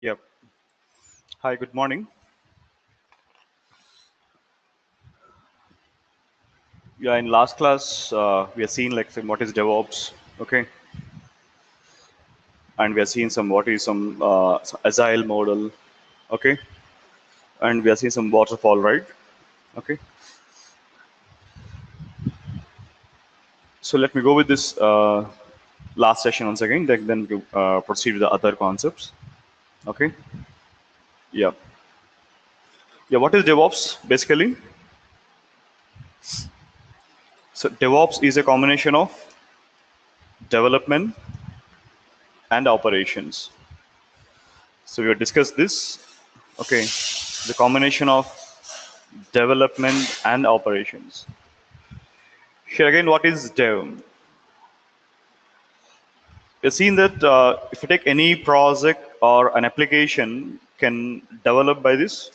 Yep. Hi, good morning. Yeah, in last class, we are seeing like some what is DevOps, okay, and we are seeing some what is some agile model, okay, and we are seeing some waterfall, right? Okay. So let me go with this last session once again, then we proceed with the other concepts. Okay. Yeah. Yeah. What is DevOps basically? So DevOps is a combination of development and operations. So we will discuss this. Okay. The combination of development and operations. Here again, what is dev? We've seen that if you take any project or an application can develop by this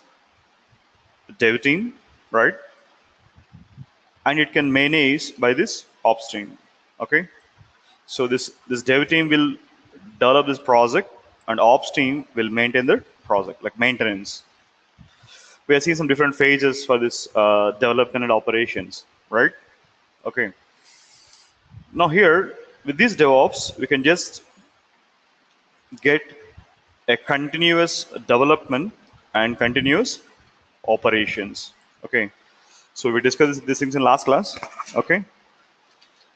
dev team, right? And it can manage by this ops team. Okay. So this dev team will develop this project and ops team will maintain the project, like maintenance. We are seeing some different phases for this development and operations, right? Okay. Now here with this DevOps, we can just get a continuous development and continuous operations. Okay, so we discussed these things in last class. Okay,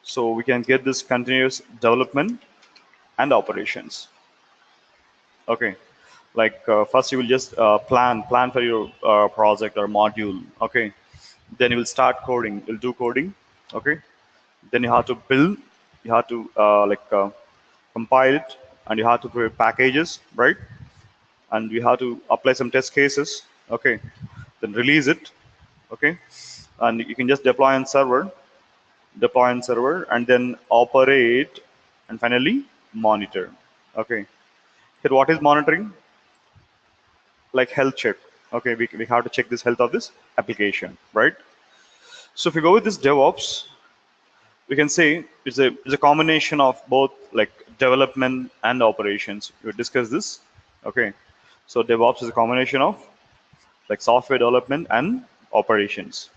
so we can get this continuous development and operations. Okay, like first you will just plan for your project or module. Okay, then you will start coding. You'll do coding. Okay, then you have to build. You have to compile it, and you have to create packages, right? And we have to apply some test cases. Okay, then release it. Okay, and you can just deploy on server, and then operate, and finally monitor. Okay, here what is monitoring? Like health check. Okay, we have to check this health of this application, right? So if we go with this DevOps, we can say it's a combination of both like development and operations. We discuss this. Okay, so DevOps is a combination of like software development and operations.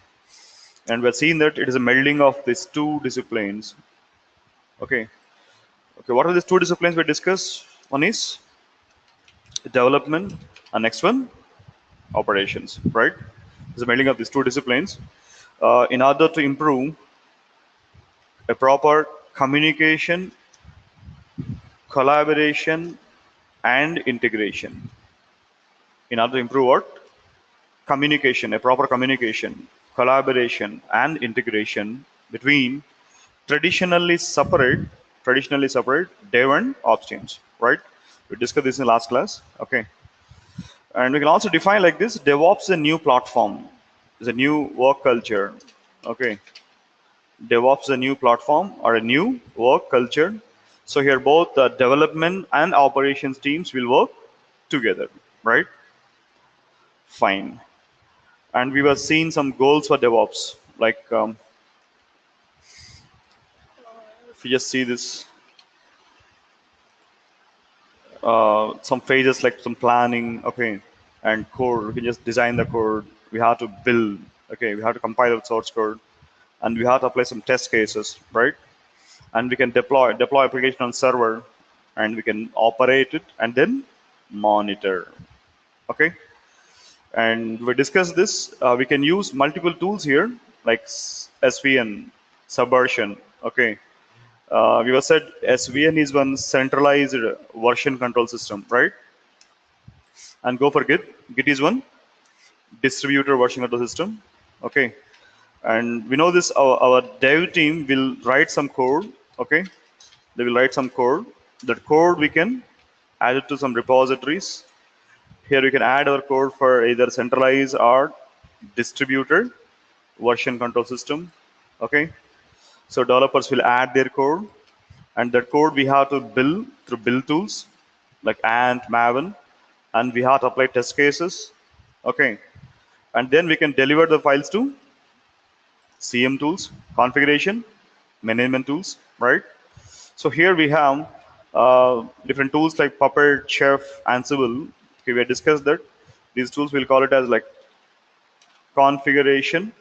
And we're seeing that it is a melding of these two disciplines. Okay. Okay. What are these two disciplines we discuss? One is development, and next one operations. Right. It's a melding of these two disciplines in order to improve a proper communication, collaboration, and integration. In order to improve what? Communication, a proper communication, collaboration, and integration between traditionally separate dev and ops teams, right? We discussed this in last class. Okay, and we can also define like this: DevOps is a new platform, is a new work culture. Okay, DevOps is a new platform or a new work culture. So here both the development and operations teams will work together, right? Fine. And we were seeing some goals for DevOps, like if you just see this, some phases like some planning, okay, and code. We can just design the code. We have to build, okay, we have to compile the source code, and we have to apply some test cases, right? And we can deploy application on server, and we can operate it and then monitor, okay. And we discussed this. We can use multiple tools here, like SVN, Subversion, okay. We were said SVN is one centralized version control system, right? And go for Git. Git is one distributor version control system, okay. And we know this. Our dev team will write some code, okay. They will write some code. That code we can add it to some repositories. Here we can add our code for either centralized or distributed version control system, okay. So developers will add their code, and that code we have to build through build tools like Ant, Maven, and we have to apply test cases, okay. And then we can deliver the files to CM tools, configuration, management tools, right? So here we have different tools like Puppet, Chef, Ansible, Okay, we have discussed that. These tools we'll call it as like configuration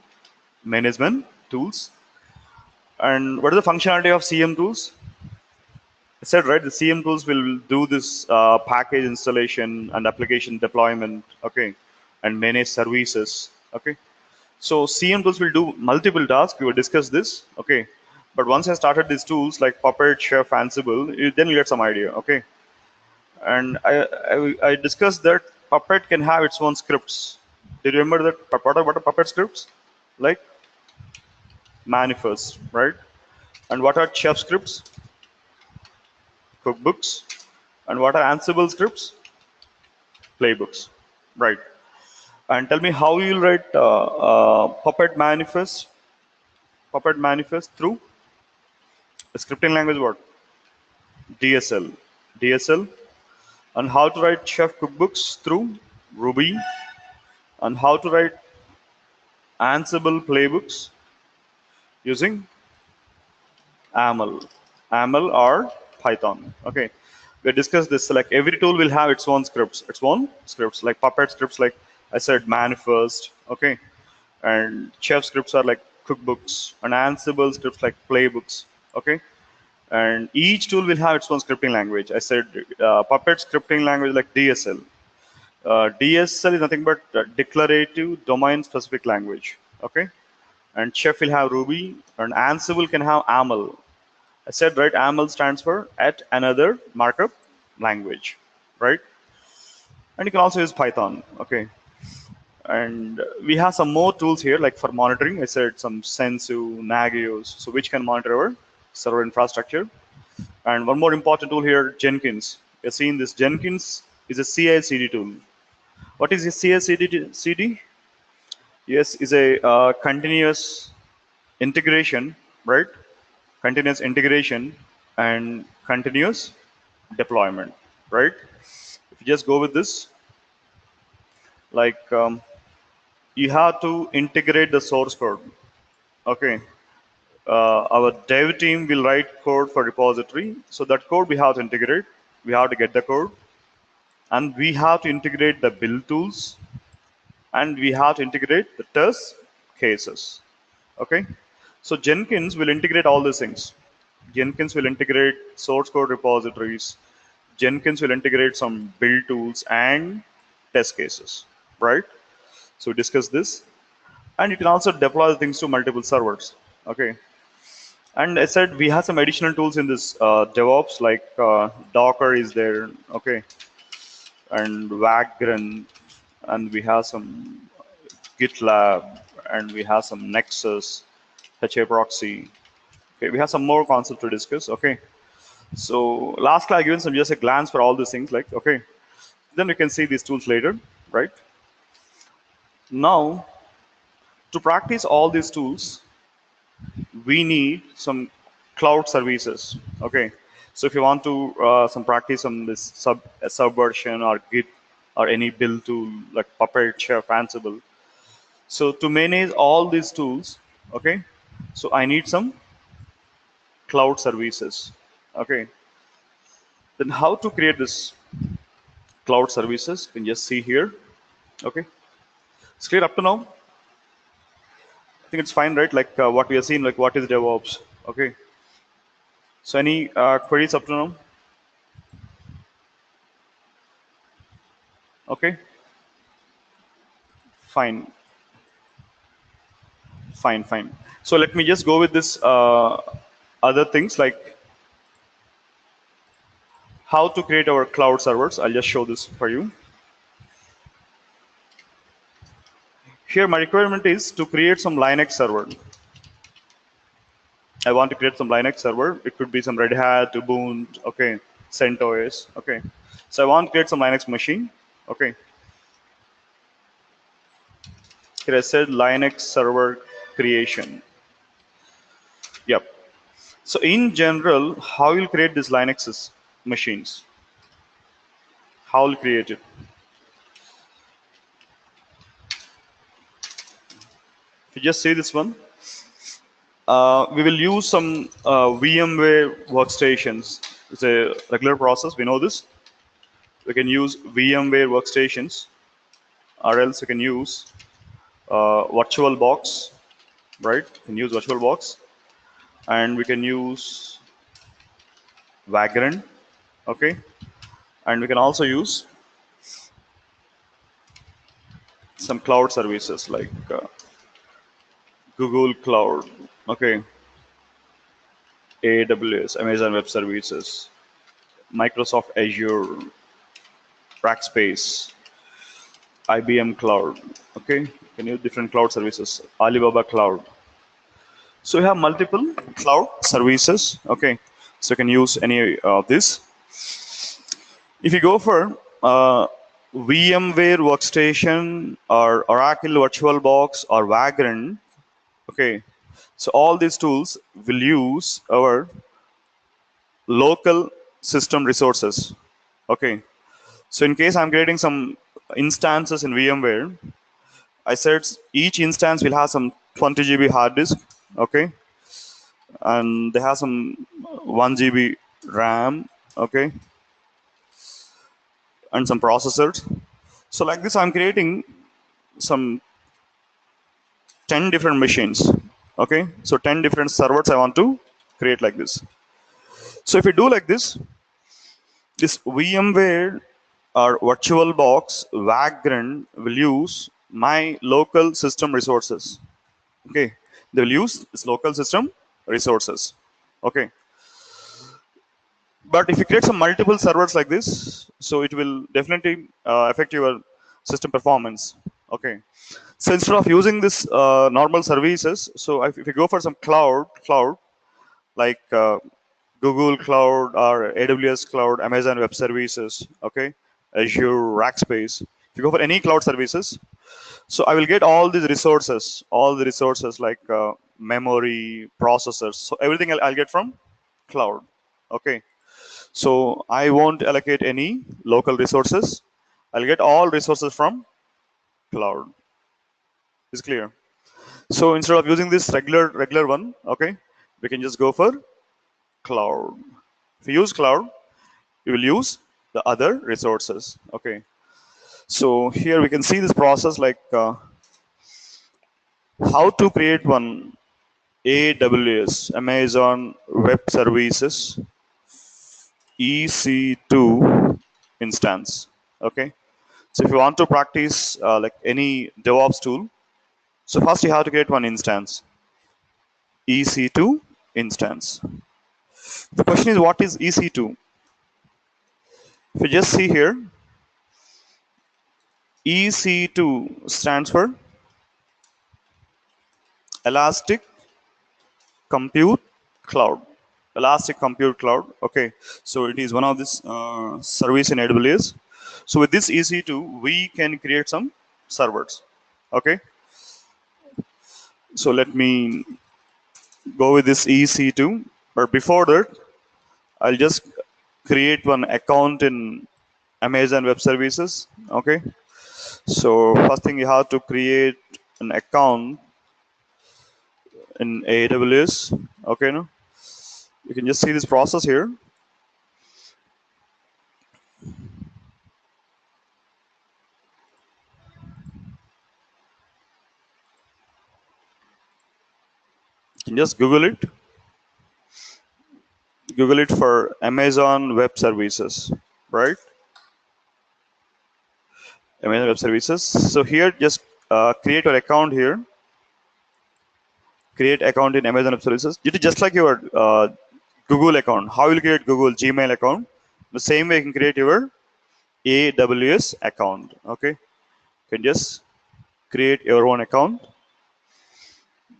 management tools. And what is the functionality of CM tools? I said right, the CM tools will do this package installation and application deployment, okay, and manage services, okay. So CM tools will do multiple tasks. We will discuss this, okay. But once I started these tools like Puppet, Chef, Ansible, then you get some idea, okay. And I discussed that Puppet can have its own scripts. Do you remember that? What are Puppet scripts? Like manifest, right? And what are Chef scripts? Cookbooks. And what are Ansible scripts? Playbooks, right? And tell me how you will write Puppet manifest. Puppet manifest through a scripting language. What? DSL. DSL. And how to write Chef cookbooks through Ruby. And how to write Ansible playbooks using AML or Python. Okay, we discussed this. Like every tool will have its own scripts, like Puppet scripts, like I said, manifest. Okay, and Chef scripts are like cookbooks, and Ansible scripts like playbooks. Okay, and each tool will have its own scripting language. I said Puppet scripting language like DSL. DSL is nothing but declarative domain specific language. Okay, and Chef will have Ruby, and Ansible can have AML. I said right, AML stands for at another markup language, right? And you can also use Python, okay? And we have some more tools here, like for monitoring. I said some Sensu, Nagios, so which can monitor our server infrastructure. And one more important tool here, Jenkins. You're seeing this Jenkins is a CI/CD tool. What is a CI/CD? Yes, is a continuous integration, right? Continuous integration and continuous deployment, right? If you just go with this, like you have to integrate the source code. Okay, our dev team will write code for repository, so that code we have to integrate. We have to get the code, and we have to integrate the build tools, and we have to integrate the test cases. Okay, so Jenkins will integrate all these things. Jenkins will integrate source code repositories. Jenkins will integrate some build tools and test cases, right? So we discussed this, and you can also deploy things to multiple servers. Okay, and I said we have some additional tools in this DevOps, like Docker is there. Okay, and Vagrant, and we have some GitLab, and we have some Nexus, HA proxy. Okay, we have some more concepts to discuss. Okay, so last class I given some just a glance for all these things. Like okay, then you can see these tools later, right? Now, to practice all these tools, we need some cloud services. Okay, so if you want to some practice on this Subversion or Git or any build tool like Puppet, Chef, Ansible. So to manage all these tools, okay, so I need some cloud services. Okay, then how to create this cloud services? You can just see here. Okay, it's clear up to now. I think it's fine, right? Like what we have seen, like what is DevOps? Okay. So any queries up to now? Okay. Fine. Fine. So let me just go with this other things like how to create our cloud servers. I'll just show this for you. Here my requirement is to create some Linux server. I want to create some Linux server. It could be some Red Hat, Ubuntu, okay, CentOS, okay. So I want to create some Linux machine, okay. Here I said Linux server creation. Yep. So in general, how you'll create these Linux machines? How will create it? If you just see this one, we will use some VMware workstations. It's a regular process. We know this. We can use VMware workstations, or else we can use VirtualBox, right? We can use VirtualBox, and we can use Vagrant, okay? And we can also use some cloud services like Google Cloud, okay, AWS, Amazon Web Services, Microsoft Azure, Rackspace, IBM Cloud, okay? You can use different cloud services, Alibaba Cloud. So we have multiple cloud services, okay? So you can use any of this. If you go for VMware Workstation or Oracle VirtualBox or Vagrant, okay, so all these tools will use our local system resources, okay. So in case I'm creating some instances in VMware, I said each instance will have some 20 GB hard disk, okay, and they have some 1 GB RAM, okay, and some processors. So like this, I'm creating some 10 different machines, okay. So 10 different servers I want to create like this. So if you do like this VMware or VirtualBox Vagrant will use my local system resources, okay. They will use this local system resources, okay. But if you create some multiple servers like this, so it will definitely affect your system performance, okay. So instead of using this normal services, so if you go for some cloud like Google Cloud or AWS Cloud, Amazon Web Services, okay, Azure, Rackspace. If you go for any cloud services, so I will get all the resources like memory, processors. So everything I'll get from cloud, okay. So I won't allocate any local resources. I'll get all resources from cloud. Is clear? So instead of using this regular one, okay, we can just go for cloud. If you use cloud, you will use the other resources, okay. So here we can see this process like how to create one AWS, Amazon Web Services EC2 instance, okay. So if you want to practice like any DevOps tool, so first you have to create one instance, EC2 instance. The question is, what is EC2? If you just see here, EC2 stands for Elastic Compute Cloud. Elastic Compute Cloud. Okay, so it is one of this service in AWS. So with this EC2, we can create some servers. Okay. So let me go with this EC2. But before that, I'll just create one account in Amazon Web Services. Okay. So first thing, you have to create an account in AWS. Okay, no, you can just see this process here. You can just Google it for Amazon Web Services, right? Amazon Web Services. So here, just create your account here. Create account in Amazon Web Services. It is just like your Google account. How will you create Google Gmail account? The same way you can create your AWS account. Okay, you can just create your own account.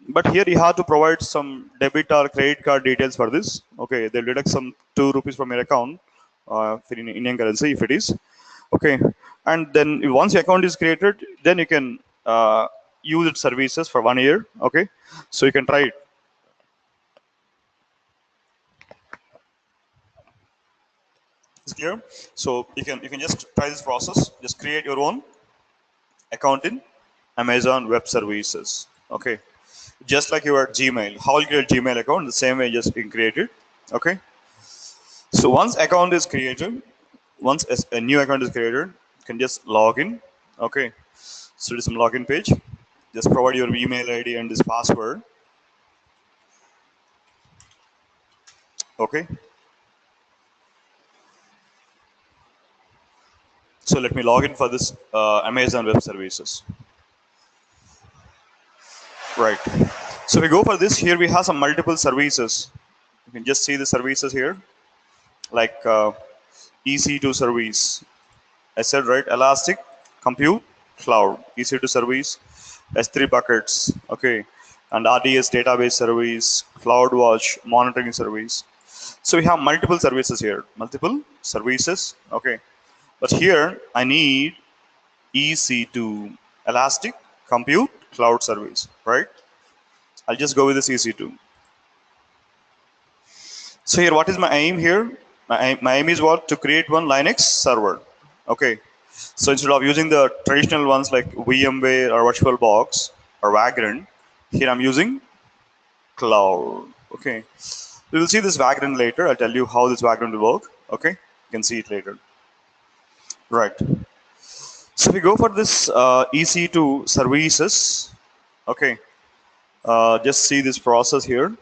But here you have to provide some debit or credit card details for this. Okay, they'll deduct some 2 rupees from your account in Indian currency if it is. Okay, and then once your account is created, then you can use its services for 1 year. Okay, so you can try it. It's clear. So you can just try this process. Just create your own account in Amazon Web Services. Okay, just like your Gmail. How you create Gmail account? The same way, just you can create it. Okay. So once account is created, once a new account is created, you can just log in. Okay, so there's some login page. Just provide your email ID and this password. Okay, so let me log in for this Amazon Web Services. Right. So we go for this. Here we have some multiple services. You can just see the services here, like EC2 service. I said right, Elastic, Compute, Cloud, EC2 service, S3 buckets, okay, and RDS database service, CloudWatch monitoring service. So we have multiple services here, multiple services, okay. But here I need EC2, Elastic, Compute, Cloud service, right? I'll just go with this EC2. So here, what is my aim here? My aim is what? To create one Linux server, okay. So instead of using the traditional ones like VMware or VirtualBox or Vagrant, here I'm using cloud. Okay, we will see this Vagrant later. I'll tell you how this Vagrant will work. Okay, you can see it later. Right. So we go for this EC2 services. Okay, just see this process here.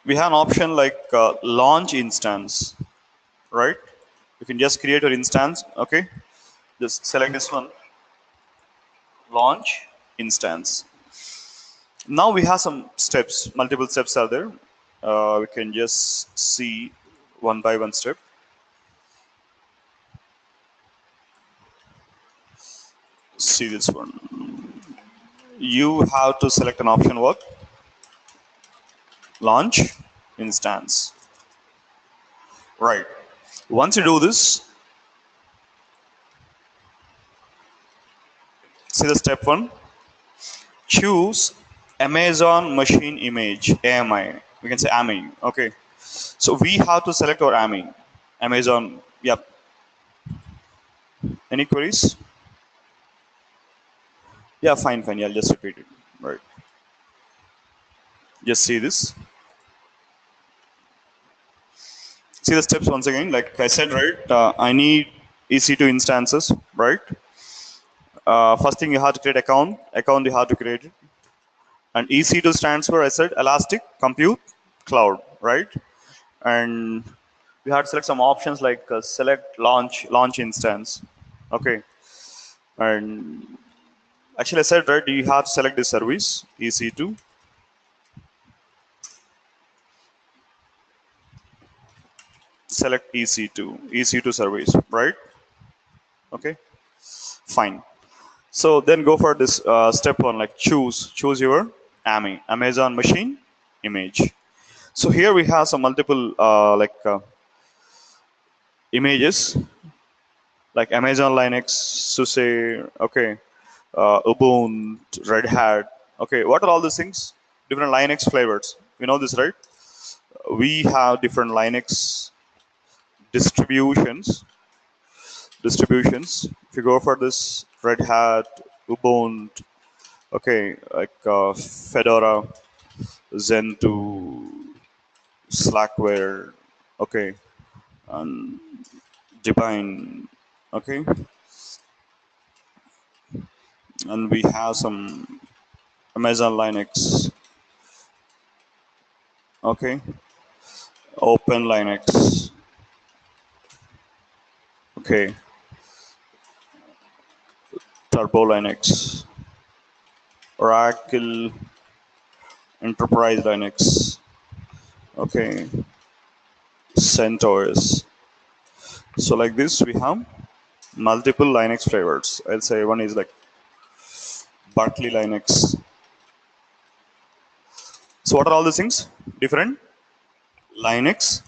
We have an option like launch instance, right? You can just create your instance. Okay, just select this one, launch instance. Now we have some steps, multiple steps are there. We can just see one by one step. See this one. You have to select an option what? Launch instance. Right. Once you do this, see the step one. Choose Amazon machine image, AMI. We can say AMI. Okay. So we have to select our AMI. Amazon. Yep. Any queries? Yeah, fine. Yeah, I'll just repeat it. Right. Just see this. See the steps once again. Like I said, right? I need EC2 instances, right? First thing you have to create account. Account you have to create it. And EC2 stands for, I said, Elastic, Compute, Cloud, right? And we have to select some options like select launch instance. Okay. And actually I said, right, you have to select this service, EC2. Select EC2 service, right? Okay, fine. So then go for this step one, like choose your AMI, Amazon machine image. So here we have some multiple images, like Amazon Linux, SUSE, okay, Ubuntu, Red Hat. Okay, what are all these things? Different Linux flavors. You know this, right? We have different Linux distributions. If you go for this Red Hat, Ubuntu, okay, like Fedora, Gentoo, Slackware, okay, and Debian, okay, and we have some Amazon Linux, okay, Open Linux, okay, Turbo Linux, Oracle Enterprise Linux, okay, CentOS. So like this, we have multiple Linux flavors. I'll say one is like Berkeley Linux. So what are all these things? Different Linux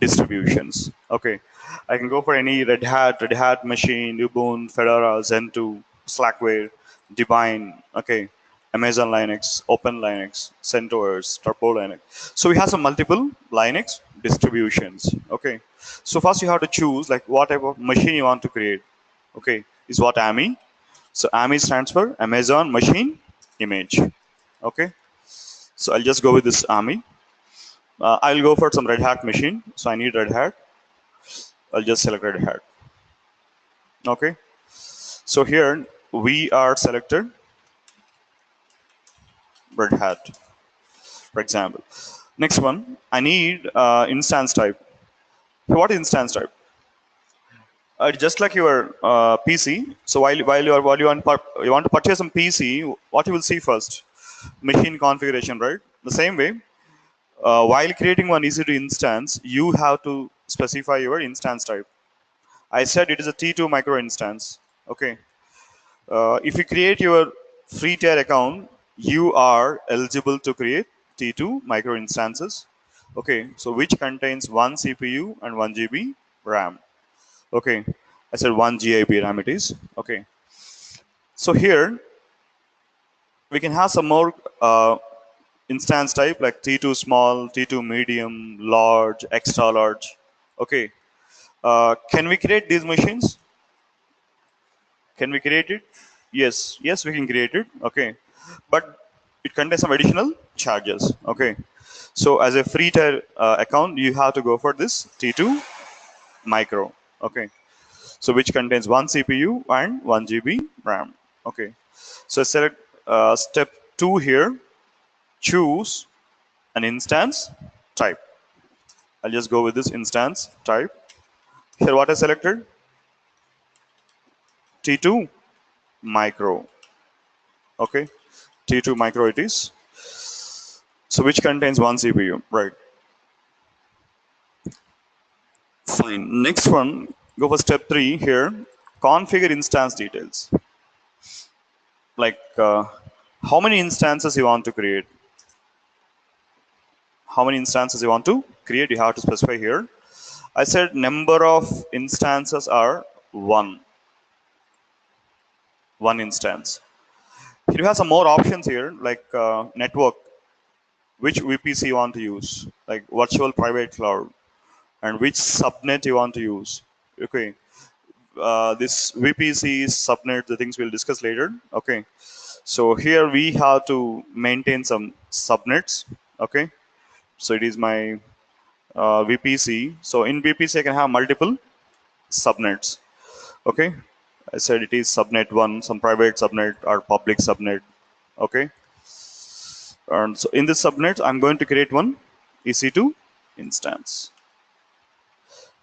distributions. Okay, I can go for any Red Hat machine, Ubuntu, Fedora, Gentoo, Slackware, Debian. Okay, Amazon Linux, Open Linux, CentOS, Turbo Linux. So we have some multiple Linux distributions. Okay, so first you have to choose like what type of machine you want to create. Okay, is what AMI. So AMI stands for Amazon Machine Image. Okay, so I'll just go with this AMI. I'll go for some Red Hat machine. So I need Red Hat. I'll just select Red Hat. Okay. So here we are selected Red Hat, for example. Next one, I need instance type. So what is instance type? Just like your PC. So while you want to purchase some PC, what you will see first, machine configuration, right? The same way, while creating one EC2 instance, you have to specify your instance type. I said it is a T2 micro instance. Okay. If you create your free tier account, you are eligible to create T2 micro instances. Okay. So which contains one CPU and 1 GB RAM. Okay. I said 1 GB RAM it is. Okay. So here we can have some more instance type like T2 small, T2 medium, large, extra large. Okay. Can we create these machines? Can we create it? Yes, yes, we can create it. Okay, but it contains some additional charges. Okay, so as a free tier account, you have to go for this T2 micro. Okay, so which contains one CPU and 1 GB RAM. Okay, so select step 2 here. Choose an instance type. I'll just go with this instance type. Here, what I selected? T2 micro. Okay, T2 micro it is. So which contains one CPU, right? Fine. Next one, go for step 3 here. Configure instance details. Like how many instances you want to create. How many instances you want to create, you have to specify here. I said number of instances are one instance. You have some more options here, like network, which VPC you want to use, like virtual private cloud, and which subnet you want to use. Okay, this VPC, subnet, the things we'll discuss later. Okay, so here we have to maintain some subnets. Okay, so it is my VPC. So in VPC, I can have multiple subnets. Okay, I said it is subnet 1, some private subnet or public subnet. Okay, and so in this subnet, I'm going to create one EC2 instance.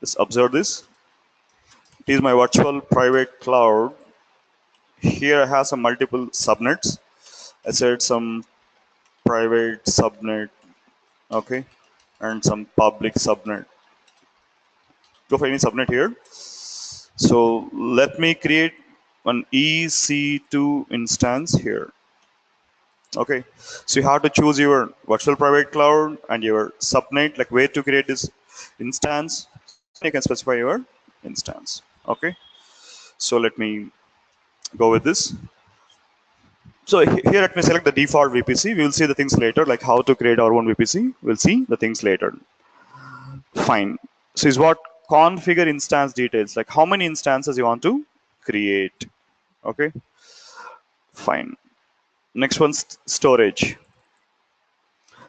Just observe this. It is my virtual private cloud. Here I have some multiple subnets. I said some private subnet, okay, and some public subnet. Go for any subnet here. So let me create an EC2 instance here. Okay, so you have to choose your virtual private cloud and your subnet, like where to create this instance. You can specify your instance. Okay, so let me go with this. So here let me select the default VPC. We will see the things later, like how to create our own VPC. We'll see the things later. Fine. So is what configure instance details, like how many instances you want to create. Okay. Fine. Next one, storage.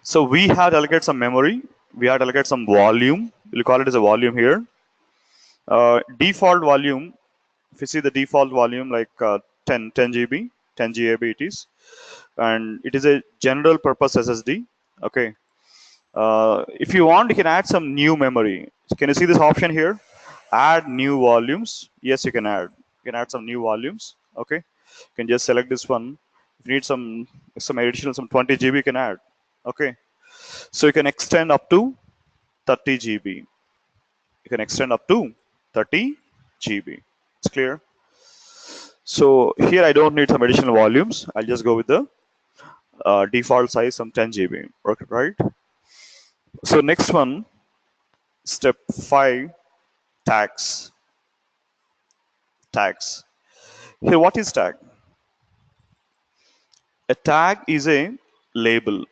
So we have to allocate some memory. We have to allocate some volume. We'll call it as a volume here. Default volume. If you see the default volume, like 10 GB, 10 GB it is, and it is a general purpose SSD. Okay. If you want, you can add some new memory. Can you see this option here? Add new volumes. Yes, you can add. You can add some new volumes. Okay. You can just select this one. If you need some additional, some 20 GB, you can add. Okay. So you can extend up to 30 GB. You can extend up to 30 GB. It's clear. So here I don't need some additional volumes. I'll just go with the default size, some 10 GB. Right. So next one, step 5, tags. Tags. Here, what is tag? A tag is a label.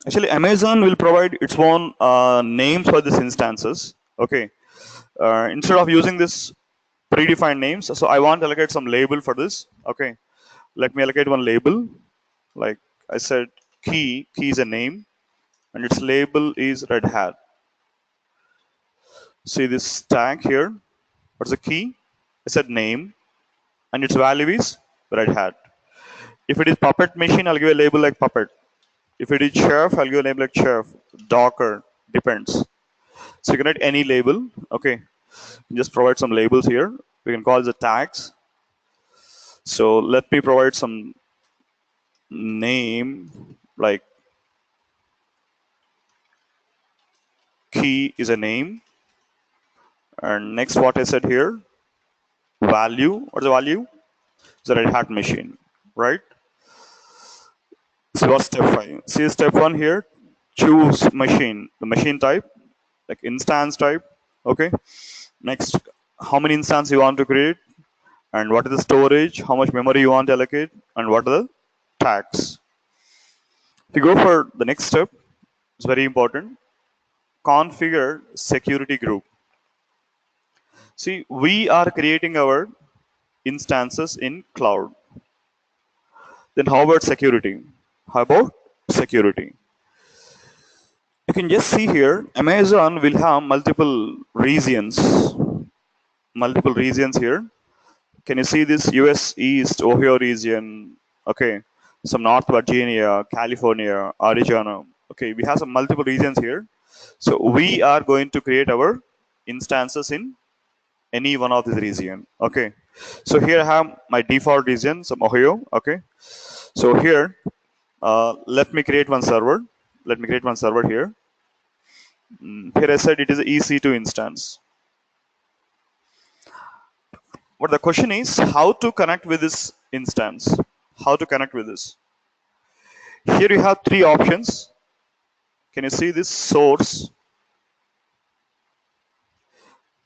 Actually, Amazon will provide its own names for these instances. Okay. Instead of using this predefined names, so I want to allocate some label for this. Okay. Let me allocate one label. Like I said, key is a name. and its label is red hat. See this tag here. What's the key? I said name, and its value is red hat. If it is puppet machine, I'll give a label like puppet. If it is chef, I'll give a label like chef. Docker, depends. So you can write any label. Okay, just provide some labels here. We can call the tags. So let me provide some name like key is a name. And next, what I said here, value. What's the value? It's a red hat machine, right? So what's step 5? See step 1 here. Choose machine, the machine type, like instance type. Okay. Next, how many instances you want to create, and what is the storage, how much memory you want to allocate, and what are the tags. If you go for the next step, it's very important. Configure security group. See, we are creating our instances in cloud. Then how about security? How about security? You can just see here, Amazon will have multiple regions. Multiple regions here. Can you see this US East, Ohio region? Okay. Some North Virginia, California, Arizona. Okay, we have some multiple regions here. So we are going to create our instances in any one of these region. Okay. So here I have my default region, some Ohio. Okay. So here, let me create one server. Let me create one server here. Here I said it is an EC2 instance. But the question is how to connect with this instance. How to connect with this. Here you have 3 options. Can you see this source?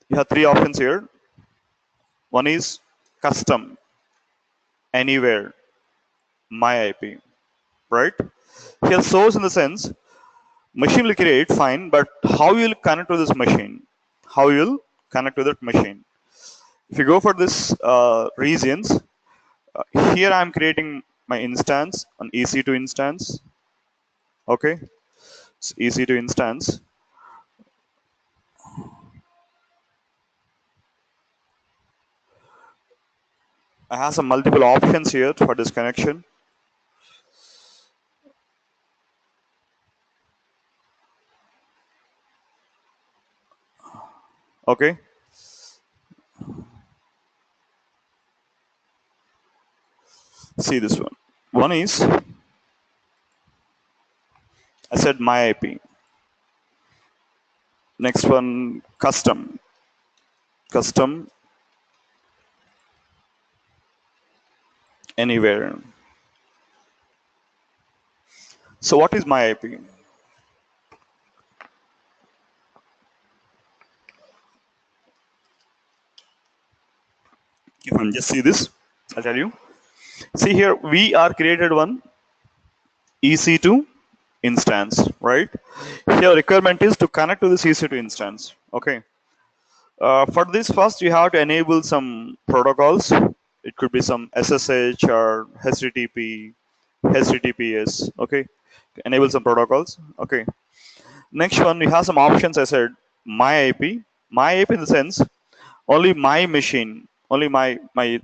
You have 3 options here. One is custom, anywhere, my IP, right? Here source in the sense, machine will create, fine, but how you will connect to this machine? How you will connect to that machine? If you go for this regions, here I am creating my instance, an EC2 instance. Okay, it's EC2 instance. I have some multiple options here for this connection. Okay. See this one. One is, I said my IP. Next one, custom. Custom, anywhere. So what is my IP? You can just see this. I'll tell you. See here, we are created one EC2 instance, right? Here requirement is to connect to this EC2 instance. Okay. For this, first you have to enable some protocols. It could be some SSH or HTTP, HTTPS. Okay. Enable some protocols. Okay. Next one, we have some options. I said my IP. My IP in the sense, only my machine, only my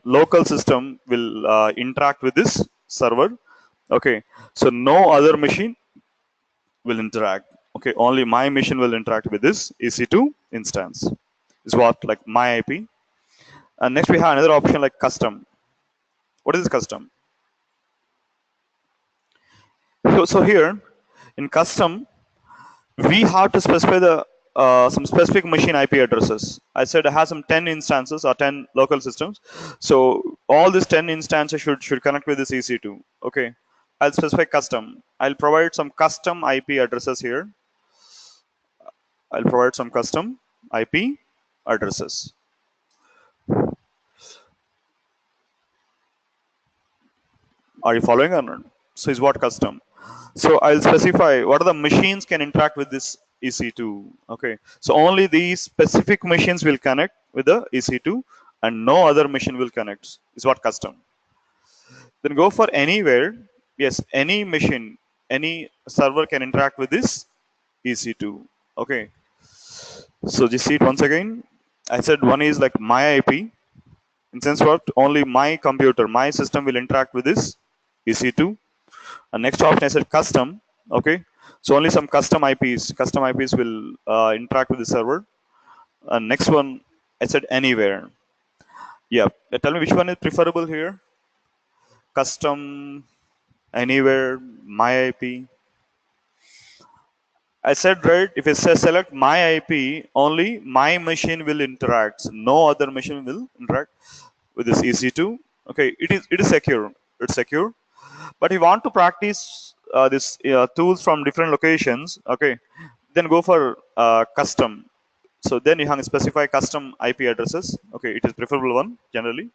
local system will interact with this server. Okay. So no other machine will interact. Okay. Only my machine will interact with this EC2 instance. Is what like my IP. And next we have another option like custom. What is custom? So here in custom, we have to specify the some specific machine IP addresses. I said I have some 10 instances or 10 local systems. So all these 10 instances should connect with this EC2. Okay. I'll specify custom. I'll provide some custom IP addresses here. I'll provide some custom IP addresses. Are you following or not? So is what custom. So I'll specify what are the machines can interact with this EC2. Okay. So only these specific machines will connect with the EC2 and no other machine will connect. Is what custom. Then go for anywhere. Yes, any machine, any server can interact with this EC2. Okay, so just see it once again. I said one is like my IP. In sense what only my computer, my system will interact with this EC2. And next option I said custom. Okay, so only some custom IPs will interact with the server. And next one I said anywhere. Yeah, tell me which one is preferable here. Custom, anywhere, my IP. I said right, if it says select my IP, only my machine will interact. So no other machine will interact with this EC2. Okay, it is secure. It's secure. But if you want to practice this tools from different locations, okay, then go for custom. So then you can specify custom IP addresses. Okay, it is preferable one generally.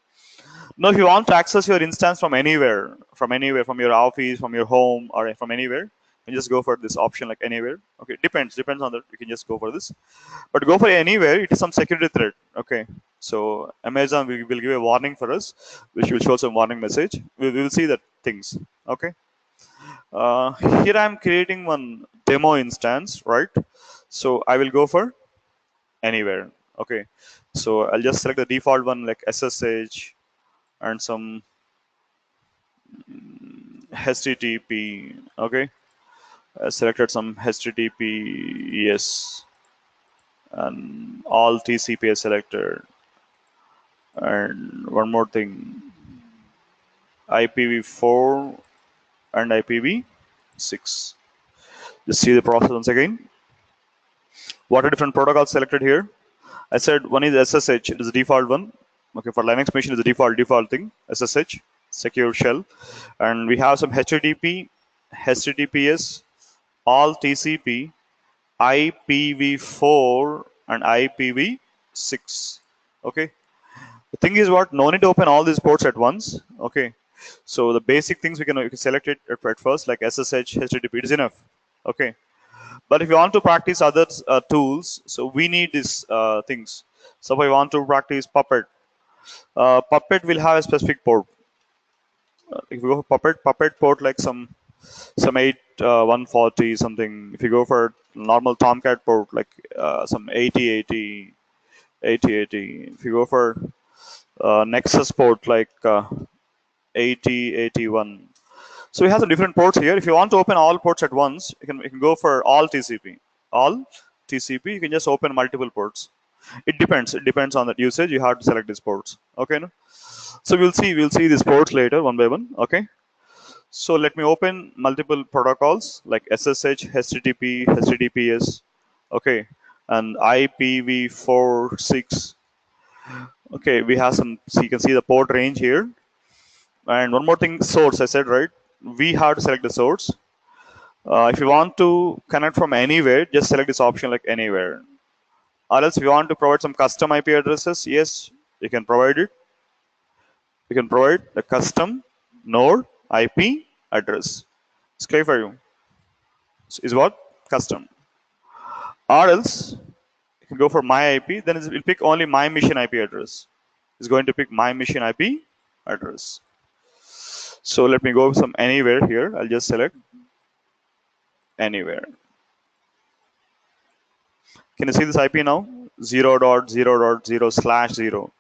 Now, if you want to access your instance from your office, from your home, or from anywhere, you just go for this option like anywhere. Okay, depends on that. You can just go for this, but go for anywhere. It is some security threat. Okay, so Amazon will give a warning for us, which will show some warning message. We will see that things. Okay, here I am creating one demo instance, right? So I will go for anywhere. Okay, so I'll just select the default one like SSH and some HTTP. Okay, I selected some HTTP, yes, and all TCP is selected. And one more thing, IPv4 and IPv6. Just see the process once again. What are different protocols selected here? I said one is SSH, it is the default one. Okay, for Linux machine is the default thing, SSH, secure shell. And we have some HTTP, HTTPS, all TCP, IPv4 and IPv6. Okay. The thing is what, no need to open all these ports at once. Okay. So the basic things you can select it at first like SSH, HTTP, it is enough. Okay. But if you want to practice other tools, so we need these things. So if I want to practice Puppet, Puppet will have a specific port. If you go for Puppet port like some 140 something. If you go for normal Tomcat port like some 8080. If you go for Nexus port like 8081. So we have some different ports here. If you want to open all ports at once, you can go for all TCP. All TCP, you can just open multiple ports. It depends. It depends on that usage. You have to select these ports. Okay. No? So we'll see these ports later one by one. Okay. So let me open multiple protocols like SSH, HTTP, HTTPS. Okay. And IPv4, 6. Okay. We have some. So you can see the port range here. And one more thing, source. I said right. We have to select the source. If you want to connect from anywhere, just select this option like anywhere. Or else if you want to provide some custom IP addresses, yes, you can provide it. You can provide the custom node IP address. It's clear for you. Is what? Custom. Or else you can go for my IP, then it will pick only my mission IP address. It's going to pick my mission IP address. So let me go with some anywhere here. I'll just select anywhere. Can you see this IP now? 0.0.0/0.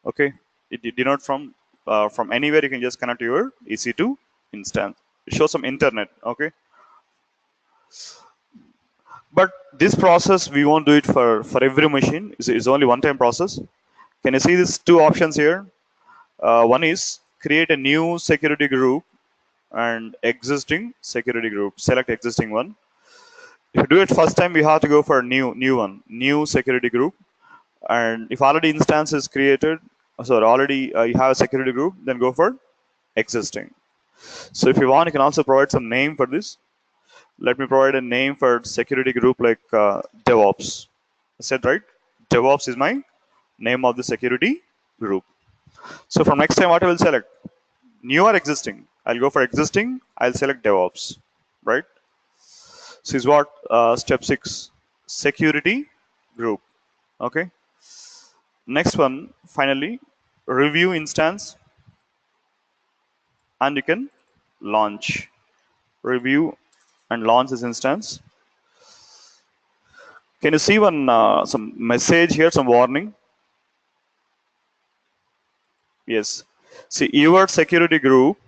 Okay, it denotes from anywhere. You can just connect to your EC2 instance. It shows some internet. Okay, but this process we won't do it for every machine. It's only one-time process. Can you see these two options here? One is create a new security group and existing security group. Select existing one. If you do it first time, we have to go for a new security group. And if already instance is created, so already you have a security group, then go for existing. So if you want, you can also provide some name for this. Let me provide a name for security group like Devops. I said right, Devops is my name of the security group. So from next time, what I will select? New or existing? I'll go for existing. I'll select Devops, right? So is what step 6, security group. Okay. Next one, finally, review instance, and you can launch. Review and launch this instance. Can you see one some message here, some warning? Yes. See, your security group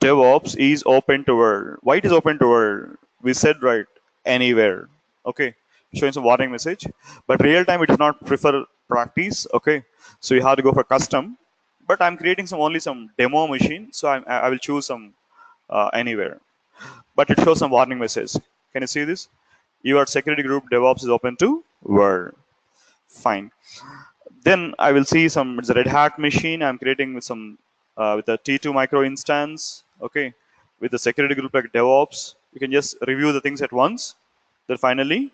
DevOps is open to world. Why it is open to world? We said right, anywhere. Okay, showing some warning message. But real time it is not prefer practice. Okay, so you have to go for custom. But I'm creating some only some demo machine, so I will choose some anywhere. But it shows some warning message. Can you see this? Your security group DevOps is open to world. Fine. Then I will see some, it's a Red Hat machine I'm creating with some, with a T2 micro instance, okay, with the security group like DevOps. You can just review the things at once. Then finally,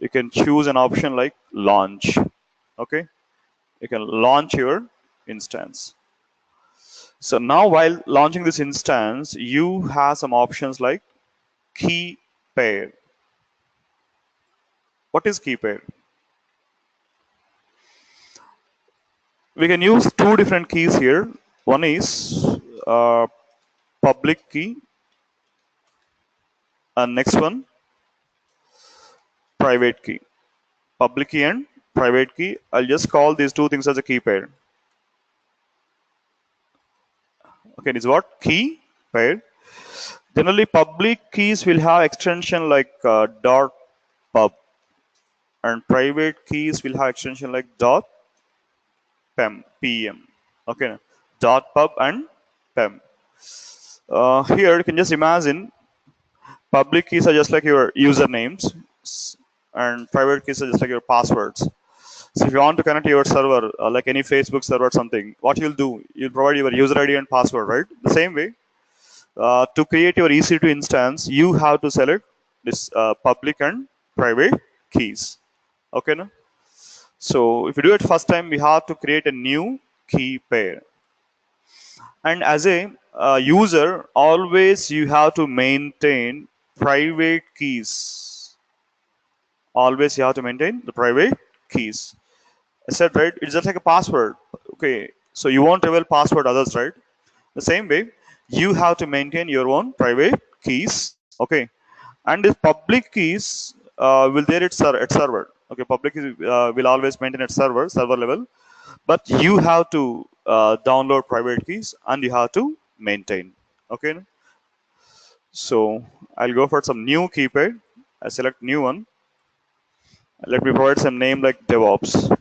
you can choose an option like launch, okay. You can launch your instance. So now while launching this instance, you have some options like key pair. What is key pair? We can use two different keys here. One is uh, public key, and next one private key. Public key and private key. I'll just call these two things as a key pair. Okay, this is what key pair. Generally, public keys will have extension like dot pub, and private keys will have extension like dot pem. Okay, dot pub and pem. Here you can just imagine public keys are just like your usernames, and private keys are just like your passwords. So if you want to connect your server, like any Facebook server or something, what you'll do, you'll provide your user ID and password, right? The same way, to create your EC2 instance, you have to select this public and private keys. Okay, no? So if you do it first time, we have to create a new key pair. And as a user, always you have to maintain private keys. Always you have to maintain the private keys. I said right, it's just like a password. Okay, so you won't reveal password others, right? The same way, you have to maintain your own private keys. Okay, and the public keys will there at server. Okay, public keys will always maintain at server level, but you have to download private keys and you have to maintain. Okay, so I'll go for some new key pair. I select new one. Let me provide some name like DevOps.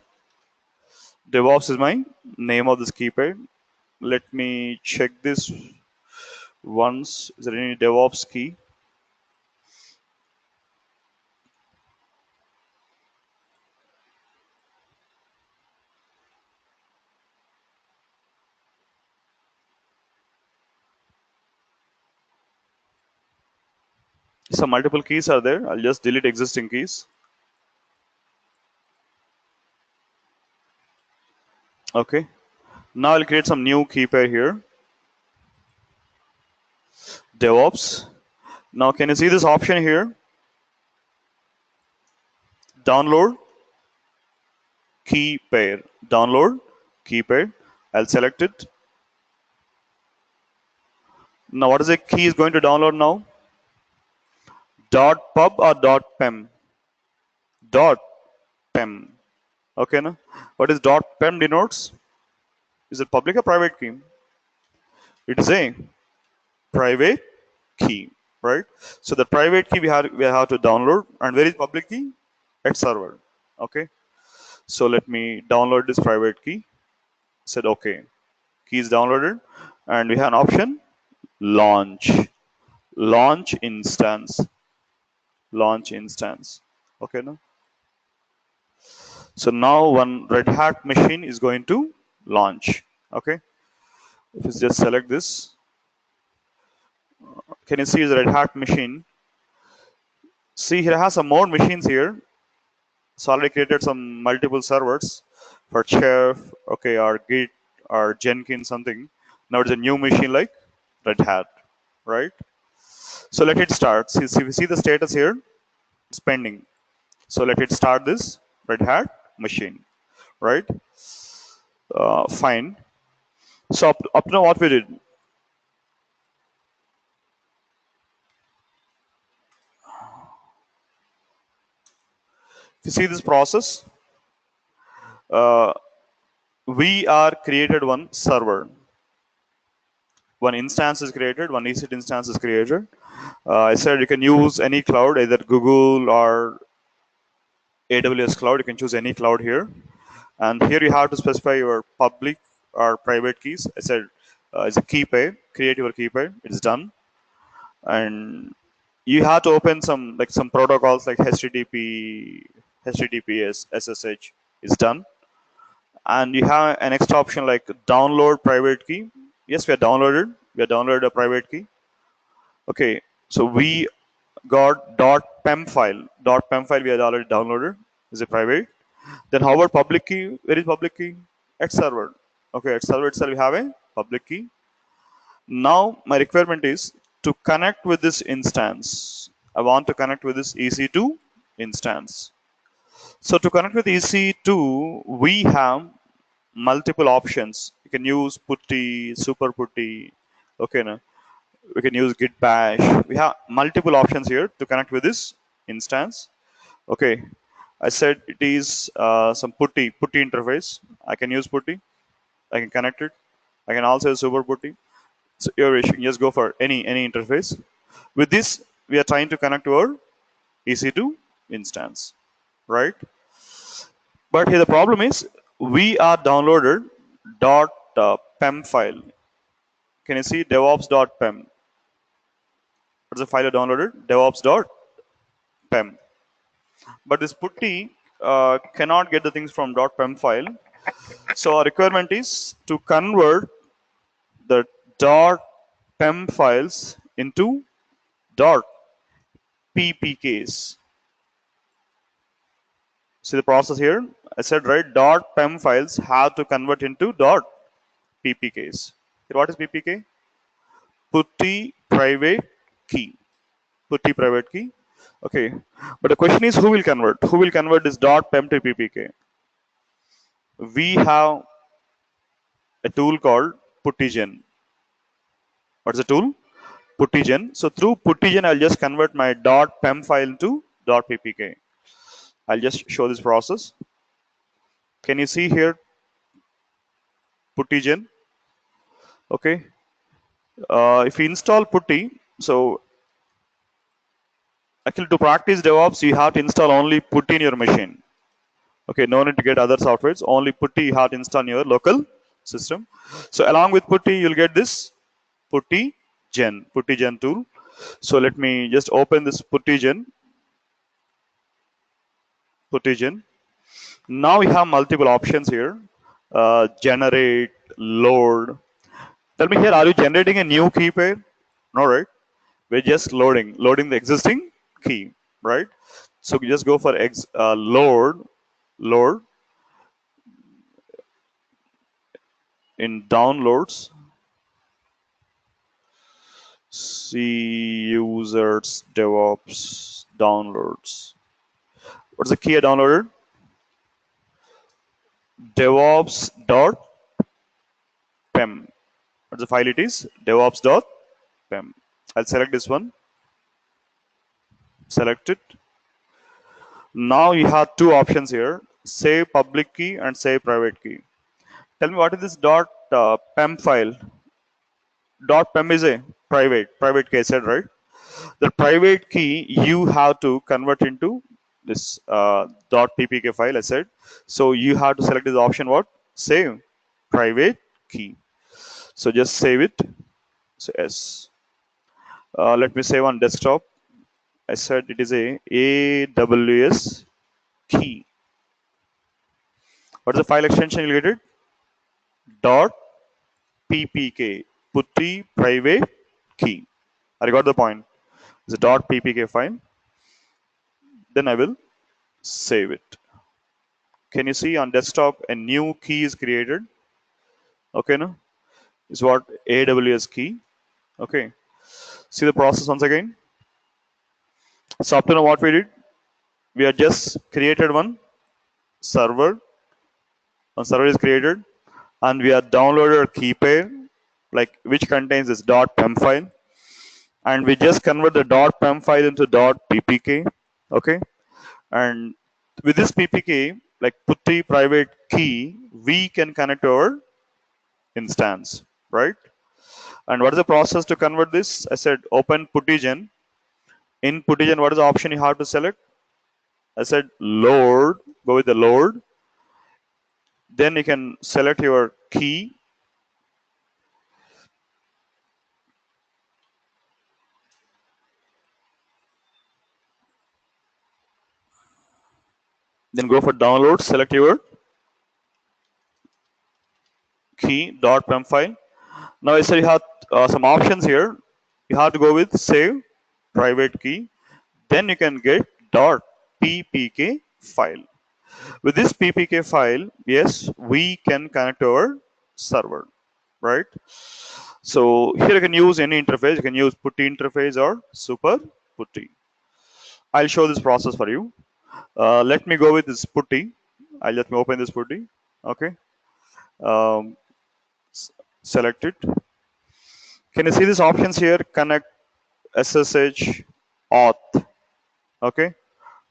DevOps is my name of this key pair. Let me check this once. Is there any DevOps key? Some multiple keys are there. I'll just delete existing keys. Okay. Now I'll create some new key pair here. DevOps. Now can you see this option here? Download key pair. Download key pair. I'll select it. Now what is the key is going to download now? Dot pub or dot pem? Dot pem. Okay, no? What is dot pem denotes? Is it public or private key? It is a private key, right? So the private key we have to download, and where is public key? At server. Okay. So let me download this private key. Said okay. Key is downloaded, and we have an option launch. Launch instance. Launch instance. Okay, now. So now one Red Hat machine is going to launch. Okay. If you just select this, can you see the Red Hat machine? See, here has some more machines here. So already created some multiple servers for Chef, okay, or Git or Jenkins something. Now it's a new machine like Red Hat, right? So let it start. See, we see the status here. It's pending. So let it start this Red Hat machine, right? Fine. So up to now what we did, If you see this process, uh, we are created one server. One instance is created, one EC2 instance is created. I said you can use any cloud, either Google or AWS cloud. You can choose any cloud here. And here you have to specify your public or private keys. I said it's a key pair, create your key pair. It's done. And you have to open some protocols like HTTP, HTTPS, SSH is done. And you have an next option like download private key. Yes, we are downloaded. We are downloaded a private key. Okay, so we got .pem file. .pem file we had already downloaded is a private. Then how about public key? Where is public key? At server. Okay, at server itself we have a public key. Now my requirement is to connect with this instance. I want to connect with this EC2 instance. So to connect with EC2, we have multiple options. You can use putty, super putty. Okay, no? We can use git bash. We have multiple options here to connect with this instance. Okay, I said it is some putty interface. I can use putty. I can connect it. I can also use super putty. So your wish, you can just go for any interface. With this, we are trying to connect to our EC2 instance, right? But here the problem is we are downloaded .pem file. Can you see devops.pem? What's the file I downloaded? Devops.pem. But this putty cannot get the things from .pem file. So our requirement is to convert the .pem files into .ppks. See the process here? I said, right, .pem files have to convert into .ppks. What is ppk? Putty private key. Putty private key. Okay, but the question is who will convert? Who will convert this .pem to ppk? We have a tool called puttygen. What's the tool? Puttygen. So through puttygen, I'll just convert my .pem file to .ppk. I'll just show this process. Can you see here puttygen? Okay. If you install putty, so actually to practice DevOps, you have to install only putty in your machine. Okay, no need to get other softwares. Only putty you have to install in your local system. So along with putty, you'll get this puttygen tool. So let me just open this puttygen. Now we have multiple options here. Generate, load. Tell me here, are you generating a new key pair? No, right? We're just loading the existing key, right? So you just go for load in downloads. See users DevOps downloads. What's the key I downloaded? Devops.pem. What's the file it is? Devops.pem. I'll select this one. Select it. Now you have two options here. Save public key and save private key. Tell me what is this .pem file? .pem is a private key, I said, right? The private key you have to convert into this .ppk file, I said. So you have to select this option, what? Save private key. So just save it. So yes. Let me save on desktop. I said it is a AWS key. What's the file extension you get it? .ppk. Putty private key. I got the point. It's a .ppk file. Then I will save it. Can you see on desktop a new key is created? Okay, no? Is what AWS key. Okay. See the process once again. So up to now what we did, we have just created one server. One server is created, and we have downloaded a key pair, like which contains this .pem file, and we just convert the .pem file into .ppk. Okay, and With this PPK, like putty private key, we can connect our instance, right? And what is the process to convert this? I said open puttygen. In puttygen, what is the option you have to select? I said load, go with the load. Then you can select your key. Then go for download, select your key.pem file. Now I said you have some options here. You have to go with save private key. Then you can get .ppk file. With this ppk file, yes, we can connect our server, right? So here you can use any interface. You can use putty interface or super putty. I'll show this process for you. Let me go with this putty. I'll let me open this putty. Okay. Um, Select it. Can you see these options here? Connect, SSH, auth. Okay.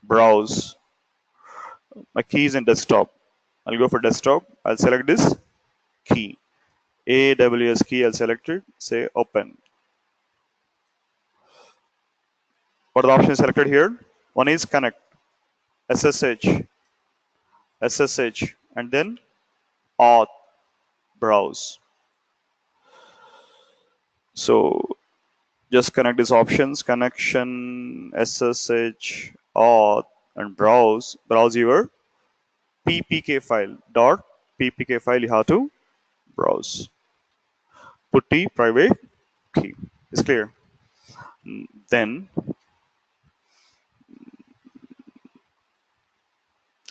Browse. My key is in desktop. I'll go for desktop. I'll select this key. AWS key. I'll select it. Say open. What are the options selected here? One is connect, SSH, and then auth, browse. So just connect these options: connection, SSH, auth, and browse. Browse your ppk file. .ppk file you have to browse. Putty private key. It's clear. Then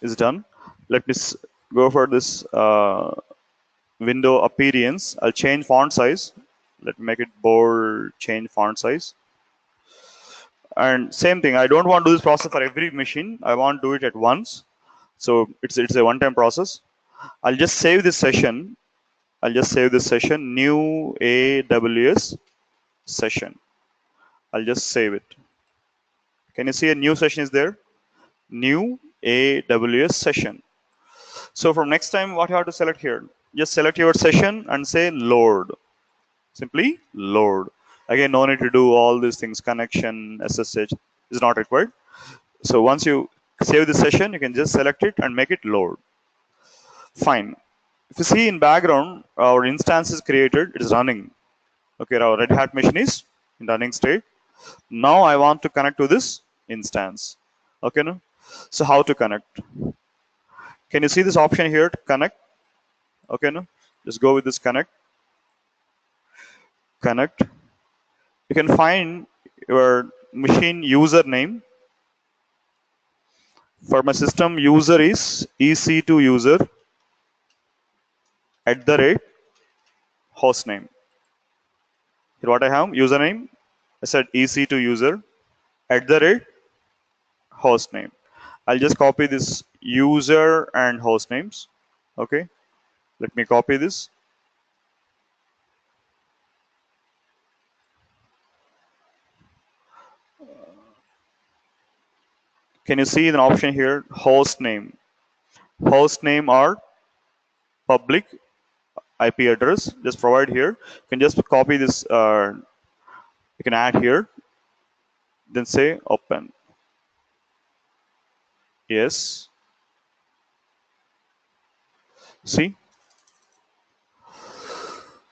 is done. Let me go for this window appearance. I'll change font size. Let me make it bold. Change font size. And same thing. I don't want to do this process for every machine. I want to do it at once. So it's a one-time process. I'll just save this session. New AWS session. I'll just save it. Can you see a new session is there? New AWS session. So from next time, what you have to select here? Just select your session and say load. Simply load. Again, no need to do all these things. Connection, SSH is not required. So once you save the session, you can just select it and make it load. Fine. If you see in background, our instance is created. It is running. Okay, our Red Hat machine is in running state. Now I want to connect to this instance. Okay, no? So how to connect? Can you see this option here to connect? Okay, no? Just go with this connect. Connect. You can find your machine username. For my system, user is EC2 user @ hostname. Here what I have, username, I said EC2 user @ hostname. I'll just copy this user and host names. Okay, let me copy this. Can you see an option here? Host name. Host name are public IP address. Just provide here. You can just copy this. You can add here. Then say open. Yes. See.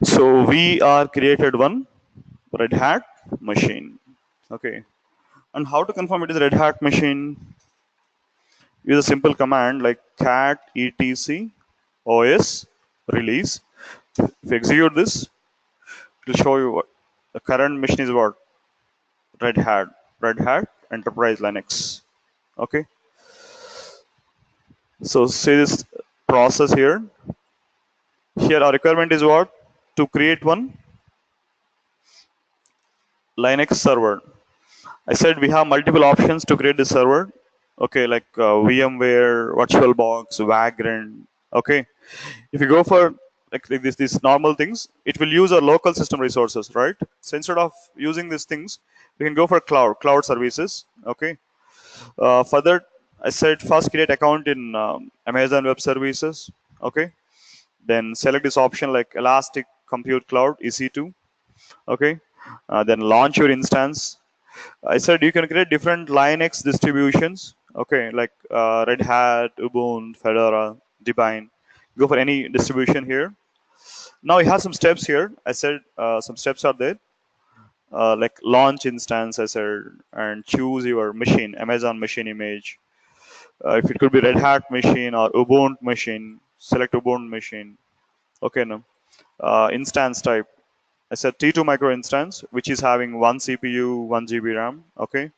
So we are created one Red Hat machine. Okay. And how to confirm it is a Red Hat machine? Use a simple command like cat etc os release. If you execute this, it will show you what the current machine is. What? Red Hat Enterprise Linux. Okay. So see this process here. Here our requirement is what? To create one Linux server. I said we have multiple options to create this server. Okay, like VMware, VirtualBox, Vagrant. Okay, if you go for like these normal things, it will use our local system resources, right? So instead of using these things, we can go for cloud services. Okay, further I said first create account in Amazon Web Services. Okay. Then select this option like Elastic Compute Cloud EC2. Okay. Then launch your instance. I said you can create different Linux distributions. Okay, like Red Hat, Ubuntu, Fedora, Debian. Go for any distribution here. Now you have some steps here. I said some steps are there. Like launch instance, I said, and choose your machine, Amazon machine image. If it could be Red Hat machine or Ubuntu machine, select Ubuntu machine. Okay, no. Instance type. I said T2 micro instance, which is having one CPU, 1 GB RAM. Okay.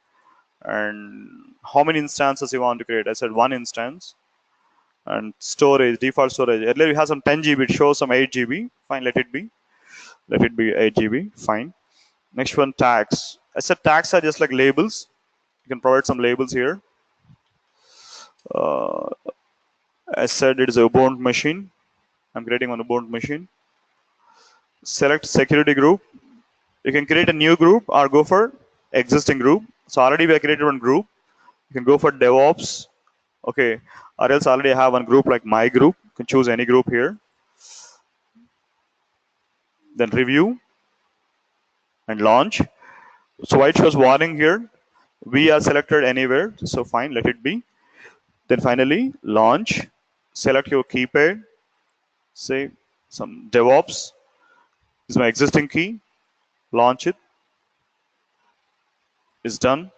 And how many instances you want to create? I said one instance. And storage, default storage. Earlier we have some 10 GB, it shows some 8 GB. Fine, let it be. Let it be 8 GB. Fine. Next one, tags. I said tags are just like labels. You can provide some labels here. Uh, I said it is a Ubuntu machine. I'm creating one Ubuntu machine. Select security group. You can create a new group or go for existing group. So already we have created one group. You can go for DevOps. Okay. Or else already have one group like my group. You can choose any group here. Then review and launch. So why it shows warning here? We are selected anywhere. So fine, let it be. Then finally launch. Select your key pair. Say some DevOps. This is my existing key. Launch it. It's done.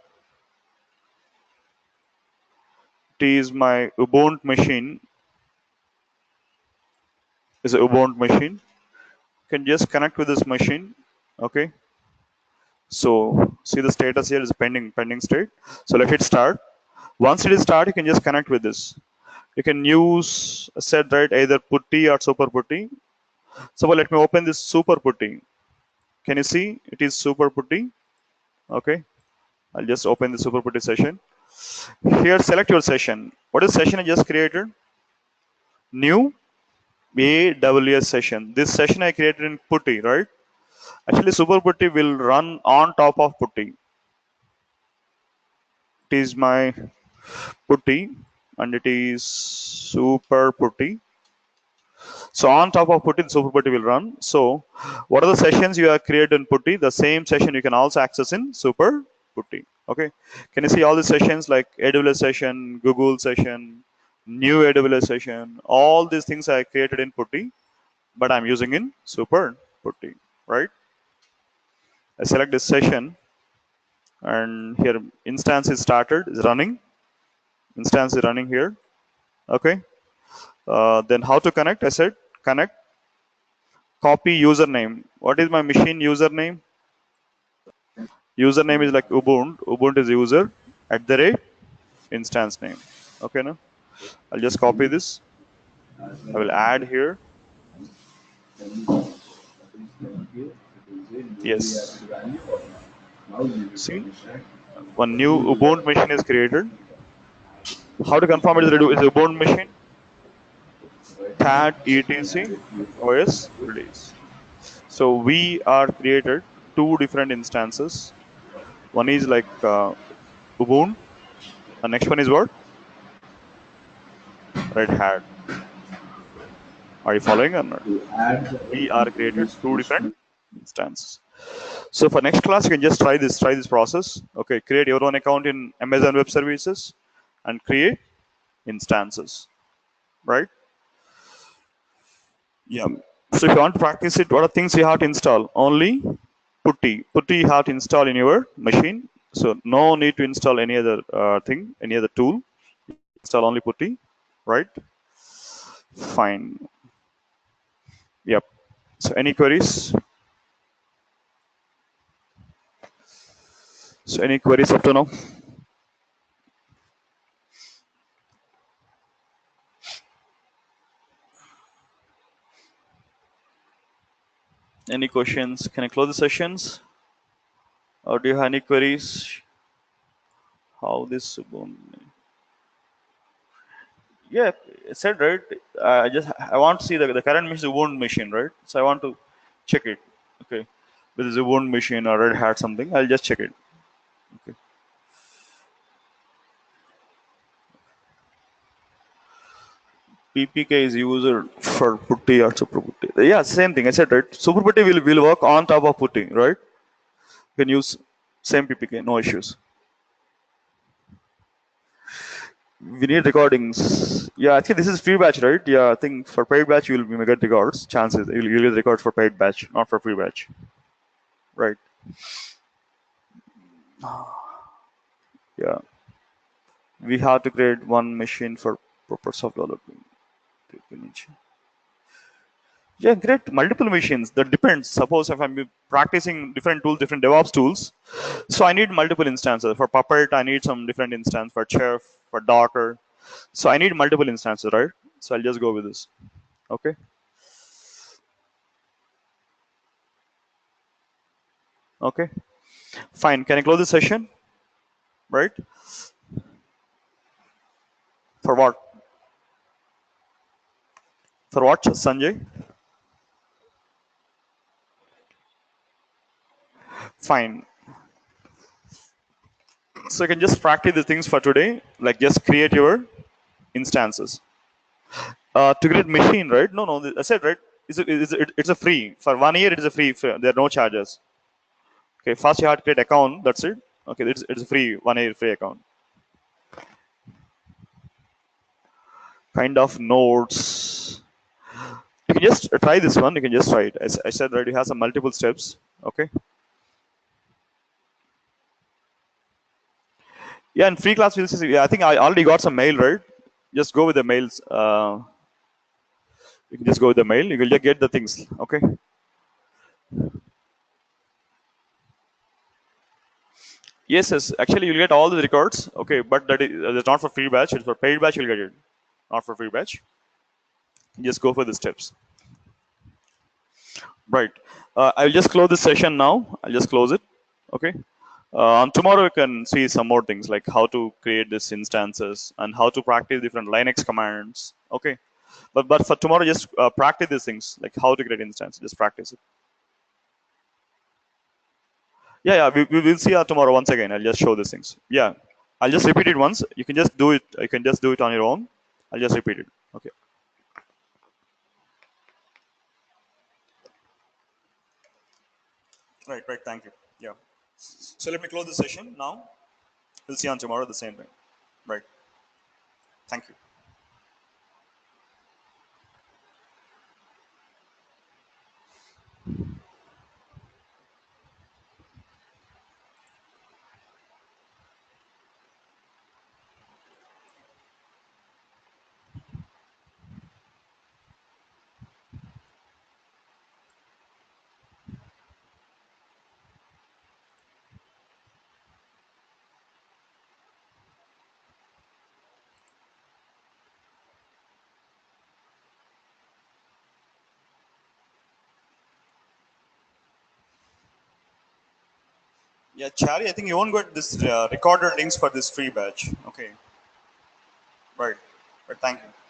It is my Ubuntu machine. Is an Ubuntu machine. You can just connect with this machine. Okay. So see the status here is pending state. So let it start. Once it is start, you can just connect with this. You can use set right either putty or super putty. So let me open this super putty. Can you see it is super putty? Okay. I'll just open the super putty session. Here select your session. What is session I just created? New AWS session. This session I created in putty, right? Actually super putty will run on top of putty. It is my putty and it is super putty. So on top of putty, the super putty will run. So what are the sessions you have created in putty? The same session you can also access in super putty. Okay. Can you see all the sessions like AWS session, Google session, new AWS session? All these things I created in putty, but I'm using in super putty, right? I select this session and here instance is started, is running. Instance is running here. Okay. Then how to connect? I said connect. Copy username. What is my machine username? Username is like Ubuntu. Ubuntu is user at the rate instance name. Okay, now I'll just copy this. I will add here. Yes. See, one new Ubuntu machine is created. How to confirm it is Ubuntu machine? Cat etc OS release. So we are created two different instances. One is like Ubuntu. The next one is what? Red Hat. Are you following or not? We are created two different instances. So for next class, you can just try this process. Okay, create your own account in Amazon Web Services and create instances, right? Yeah. So if you want to practice it, what are things you have to install? Only putty. Putty you have to install in your machine. So no need to install any other thing, any other tool. Install only putty, right? Fine. Yep. So any queries? So any queries up to now? Any questions? Can I close the sessions? Or do you have any queries? How this? Yeah, it said right. I want to see the current machine is Ubuntu machine, right? So I want to check it. Okay, with this Ubuntu machine or Red Hat something, I'll just check it. Okay. PPK is used for putty or super putty. Yeah, same thing. I said right. Super putty will work on top of putty, right? You can use same PPK, no issues. We need recordings. Yeah, I think this is free batch, right? Yeah, I think for paid batch you will get records. Chances you'll get records for paid batch, not for free batch, right? Yeah, we have to create one machine for purpose of developing. Yeah, create multiple machines. That depends. Suppose if I'm practicing different tools, different DevOps tools, so I need multiple instances. For Puppet, I need some different instance. For Chef, for Docker, so I need multiple instances, right? So I'll just go with this. Okay. Okay. Fine. Can I close the session? Right? For what? For what, Sanjay? Fine. So you can just practice the things for today. Like just create your instances. To create machine, right? No, no. I said right. It's a free for 1 year. It is a free. There are no charges. Okay. First you have to create account. That's it. Okay. It's a free 1 year free account. Kind of nodes. You can just try this one. You can just try it. As I said right. It has some multiple steps. Okay. Yeah, and free class fields. Yeah, I think I already got some mail, right? Just go with the mails. You can just go with the mail. You will just get the things. Okay. Yes, yes. Actually, you'll get all the records. Okay, but that's not for free batch. It's for paid batch. You'll get it. Not for free batch. Just go for the steps. Right. I'll just close this session now. I'll just close it. Okay. On tomorrow, you can see some more things like how to create these instances and how to practice different Linux commands. Okay. But for tomorrow, just practice these things like how to create instance. Just practice it. Yeah, yeah. We will see tomorrow once again. I'll just show these things. Yeah. I'll just repeat it once. You can just do it. You can just do it on your own. I'll just repeat it. Okay. Right, right. Thank you. Yeah. So let me close the session now. We'll see you on tomorrow at the same time. Right. Thank you. Yeah, Charlie, I think you won't get this recorded links for this free batch. Okay. Right. But thank you.